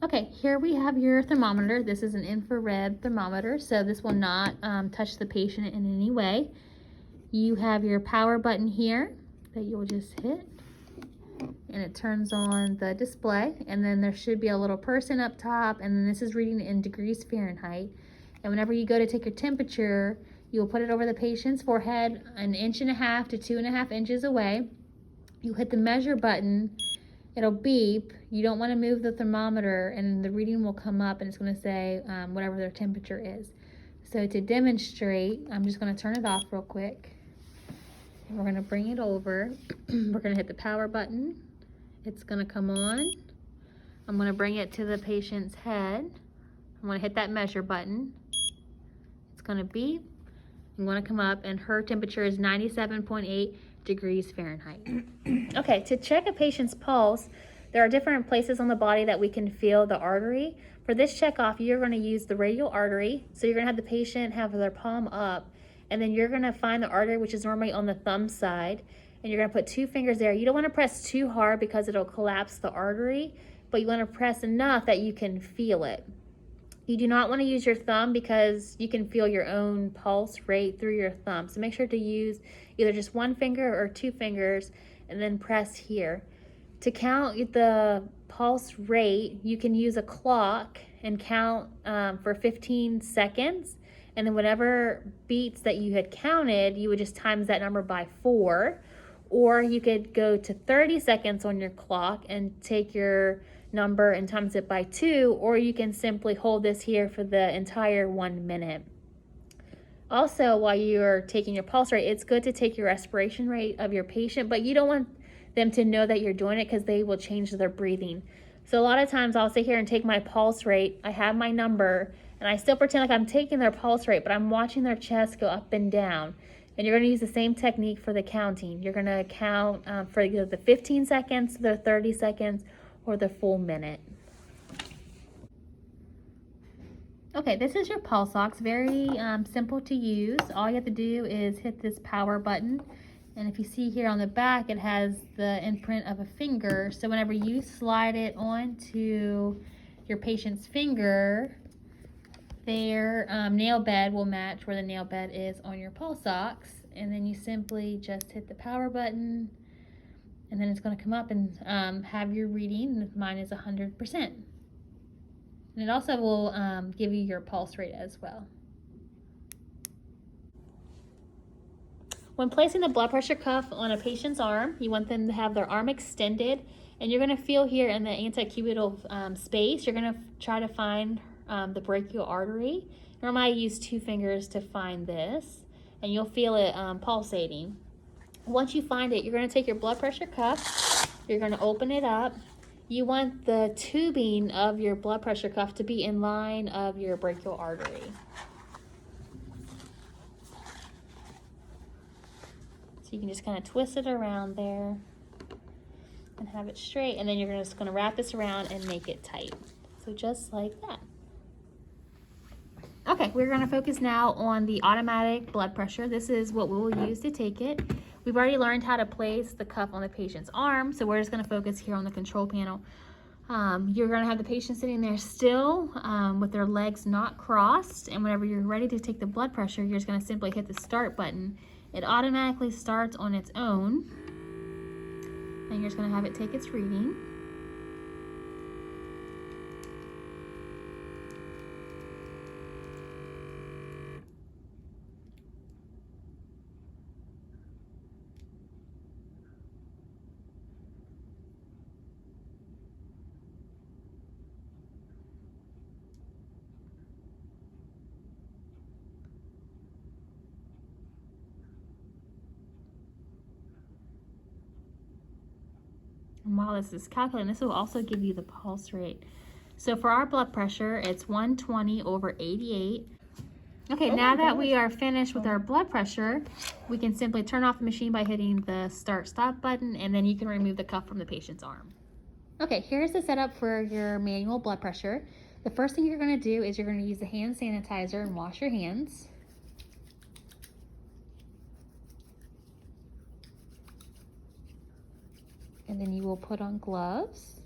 Okay, here we have your thermometer. This is an infrared thermometer, so this will not touch the patient in any way. You have your power button here that you'll just hit, and it turns on the display, and then there should be a little person up top, and then this is reading in degrees Fahrenheit. And whenever you go to take your temperature, you'll put it over the patient's forehead 1.5 inches to 2.5 inches away. You hit the measure button, it'll beep. You don't want to move the thermometer, and the reading will come up, and it's going to say whatever their temperature is. So to demonstrate, I'm just going to turn it off real quick. And we're going to bring it over. We're going to hit the power button. It's going to come on. I'm going to bring it to the patient's head. I'm going to hit that measure button. It's going to beep. I'm going to come up, and her temperature is 97.8 degrees Fahrenheit. Okay, to check a patient's pulse, there are different places on the body that we can feel the artery. For this checkoff, you're going to use the radial artery. So you're going to have the patient have their palm up, and then you're going to find the artery, which is normally on the thumb side, and you're going to put 2 fingers there. You don't want to press too hard because it'll collapse the artery, but you want to press enough that you can feel it. You do not want to use your thumb because you can feel your own pulse rate through your thumb. So make sure to use either just 1 finger or 2 fingers and then press here. To count the pulse rate, you can use a clock and count for 15 seconds. And then whatever beats that you had counted, you would just times that number by 4. Or you could go to 30 seconds on your clock and take your number and times it by 2, or you can simply hold this here for the entire 1 minute. Also, while you're taking your pulse rate, it's good to take your respiration rate of your patient, but you don't want them to know that you're doing it because they will change their breathing. So a lot of times I'll sit here and take my pulse rate, I have my number, and I still pretend like I'm taking their pulse rate, but I'm watching their chest go up and down. And you're going to use the same technique for the counting. You're going to count for either the 15 seconds, the 30 seconds, or the full minute. Okay, this is your pulse ox. Very simple to use. All you have to do is hit this power button. And if you see here on the back, it has the imprint of a finger. So whenever you slide it onto your patient's finger, their nail bed will match where the nail bed is on your pulse ox. And then you simply just hit the power button, and then it's going to come up and have your reading. Mine is 100%. And it also will give you your pulse rate as well. When placing the blood pressure cuff on a patient's arm, you want them to have their arm extended, and you're going to feel here in the antecubital space, you're going to try to find the brachial artery. Normally I use 2 fingers to find this, and you'll feel it pulsating. Once you find it, you're going to take your blood pressure cuff, you're going to open it up. You want the tubing of your blood pressure cuff to be in line of your brachial artery. So you can just kind of twist it around there and have it straight, and then you're just going to wrap this around and make it tight. So just like that. Okay, we're going to focus now on the automatic blood pressure. This is what we will use to take it. We've already learned how to place the cuff on the patient's arm, so we're just going to focus here on the control panel. You're going to have the patient sitting there still with their legs not crossed, and whenever you're ready to take the blood pressure, you're just going to simply hit the start button. It automatically starts on its own, and you're just going to have it take its reading. And while this is calculating, this will also give you the pulse rate. So for our blood pressure, it's 120/88. Okay, now that we are finished with our blood pressure, we can simply turn off the machine by hitting the start-stop button, and then you can remove the cuff from the patient's arm. Okay, here's the setup for your manual blood pressure. The first thing you're going to do is you're going to use the hand sanitizer and wash your hands. And then you will put on gloves.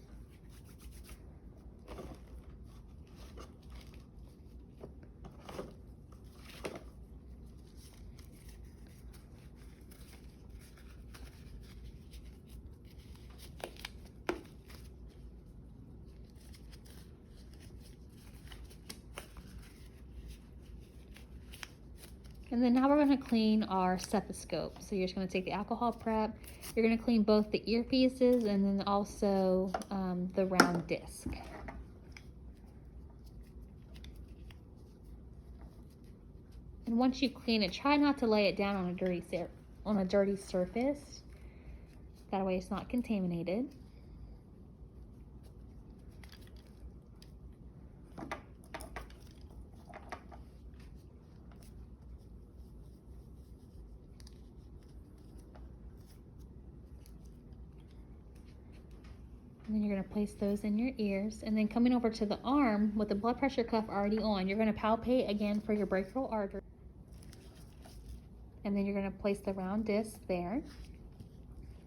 And then now we're going to clean our stethoscope. So you're just going to take the alcohol prep. You're going to clean both the earpieces and then also the round disc. And once you clean it, try not to lay it down on a dirty surface. That way it's not contaminated. And then you're going to place those in your ears. And then coming over to the arm with the blood pressure cuff already on, you're going to palpate again for your brachial artery. And then you're going to place the round disc there.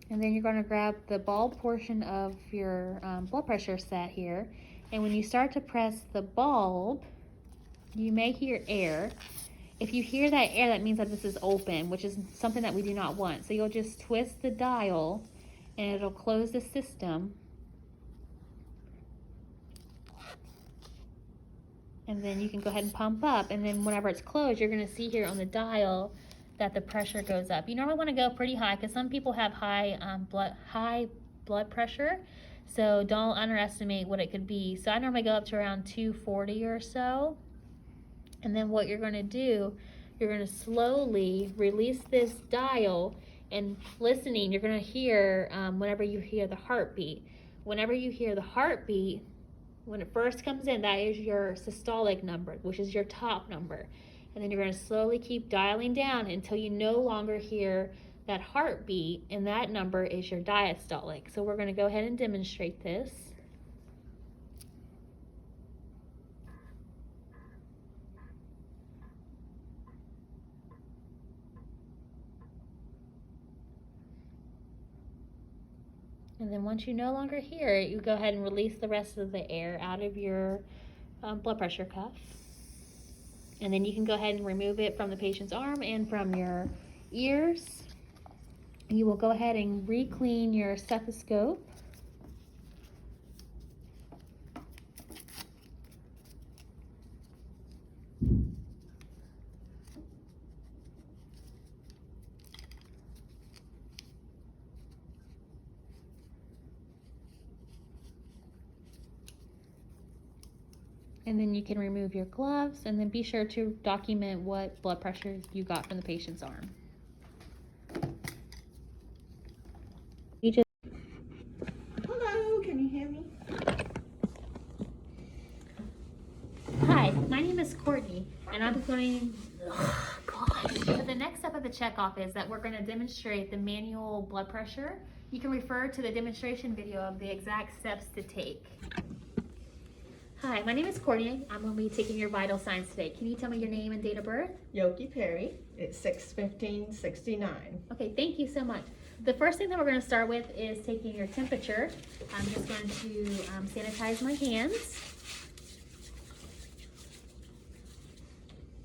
And then you're going to grab the bulb portion of your blood pressure set here. And when you start to press the bulb, you may hear air. If you hear that air, that means that this is open, which is something that we do not want. So you'll just twist the dial and it'll close the system. And then you can go ahead and pump up, and then whenever it's closed, you're going to see here on the dial that the pressure goes up. You normally want to go pretty high because some people have high blood pressure, so don't underestimate what it could be. So I normally go up to around 240 or so. And then what you're going to do, you're going to slowly release this dial, and listening, you're going to hear whenever you hear the heartbeat. Whenever you hear the heartbeat, when it first comes in, that is your systolic number, which is your top number. And then you're going to slowly keep dialing down until you no longer hear that heartbeat, and that number is your diastolic. So we're going to go ahead and demonstrate this. And then once you no longer hear it, you go ahead and release the rest of the air out of your blood pressure cuff. And then you can go ahead and remove it from the patient's arm and from your ears. You will go ahead and re-clean your stethoscope. And then you can remove your gloves, and then be sure to document what blood pressure you got from the patient's arm. Hello, can you hear me? Hi, my name is Courtney, and I'm going, oh gosh. So the next step of the checkoff is that we're going to demonstrate the manual blood pressure. You can refer to the demonstration video of the exact steps to take. Hi, my name is Courtney. I'm going to be taking your vital signs today. Can you tell me your name and date of birth? Yogi Perry. It's 6/15/69. Okay, thank you so much. The first thing that we're going to start with is taking your temperature. I'm just going to sanitize my hands.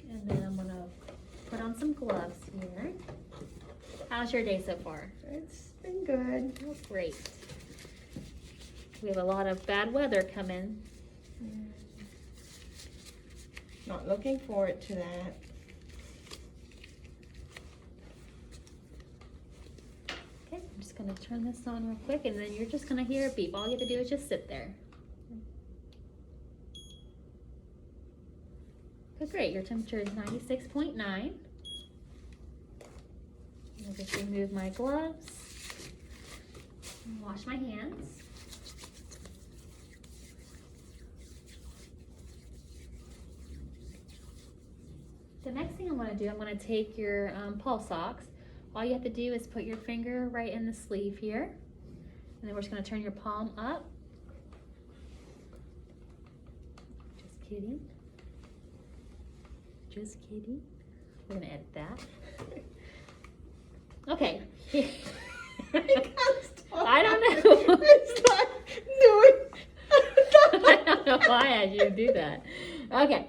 And then I'm going to put on some gloves here. How's your day so far? It's been good. Oh, great. We have a lot of bad weather coming. Not looking forward to that. Okay, I'm just going to turn this on real quick, and then you're just going to hear a beep. All you have to do is just sit there. Okay, great. Your temperature is 96.9. I'll just remove my gloves and wash my hands. The next thing I'm going to do, I'm going to take your pulse ox. All you have to do is put your finger right in the sleeve here. And then we're just going to turn your palm up. Just kidding. Just kidding. We're going to edit that. Okay. I don't know. It's not doing. I don't know why I should do that. Okay.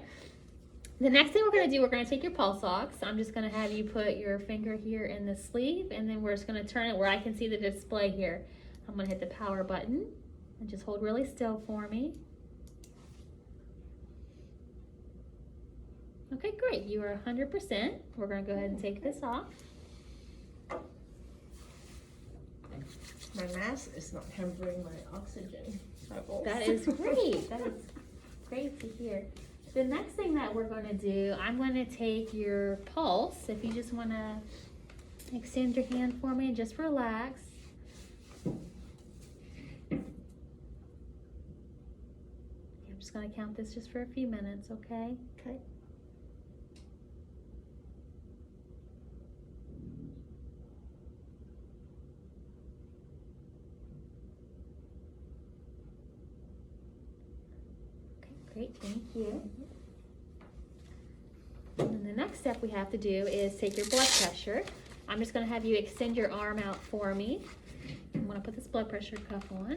The next thing we're going to do, we're going to take your pulse ox. I'm just going to have you put your finger here in the sleeve, and then we're just going to turn it where I can see the display here. I'm going to hit the power button and just hold really still for me. Okay, great. You are 100%. We're going to go ahead and take this off. My mask is not hampering my oxygen levels. That is great. That is great to hear. The next thing that we're going to do, I'm going to take your pulse. If you just want to extend your hand for me and just relax. I'm just going to count this just for a few minutes, okay? Okay. Great, thank you. And then the next step we have to do is take your blood pressure. I'm just going to have you extend your arm out for me. I'm going to put this blood pressure cuff on.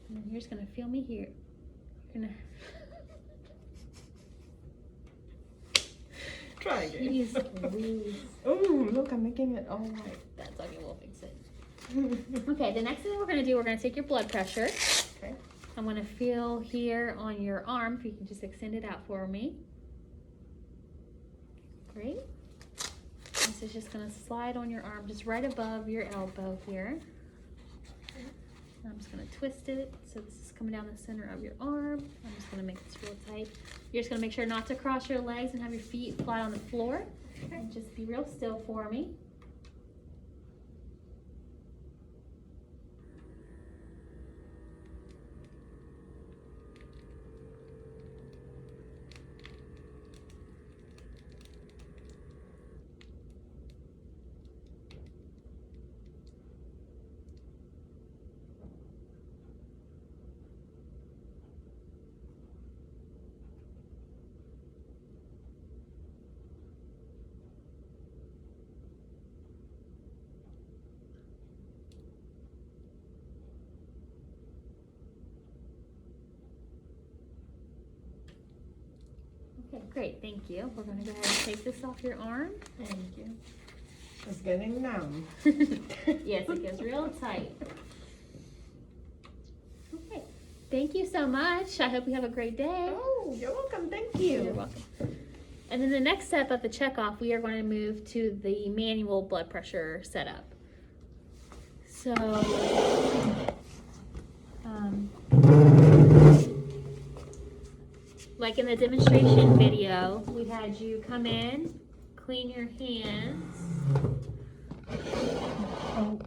And then you're just going to feel me here. You're going Try to again. squeeze. Oh, look, I'm making it all white. That's okay, we'll fix it. Okay, the next thing we're going to do, we're going to take your blood pressure. Okay. I'm going to feel here on your arm, if you can just extend it out for me. Great. This is just going to slide on your arm, just right above your elbow here. I'm just going to twist it, so this is coming down the center of your arm. I'm just going to make this real tight. You're just going to make sure not to cross your legs and have your feet flat on the floor. And just be real still for me. Okay, great, thank you. We're going to go ahead and take this off your arm. Thank you. It's getting numb. Yes, it gets real tight. Okay, thank you so much. I hope you have a great day. Oh, you're welcome. Thank you. You're welcome. And then the next step of the checkoff, we are going to move to the manual blood pressure setup. So, like in the demonstration video, we had you come in, clean your hands. Oh,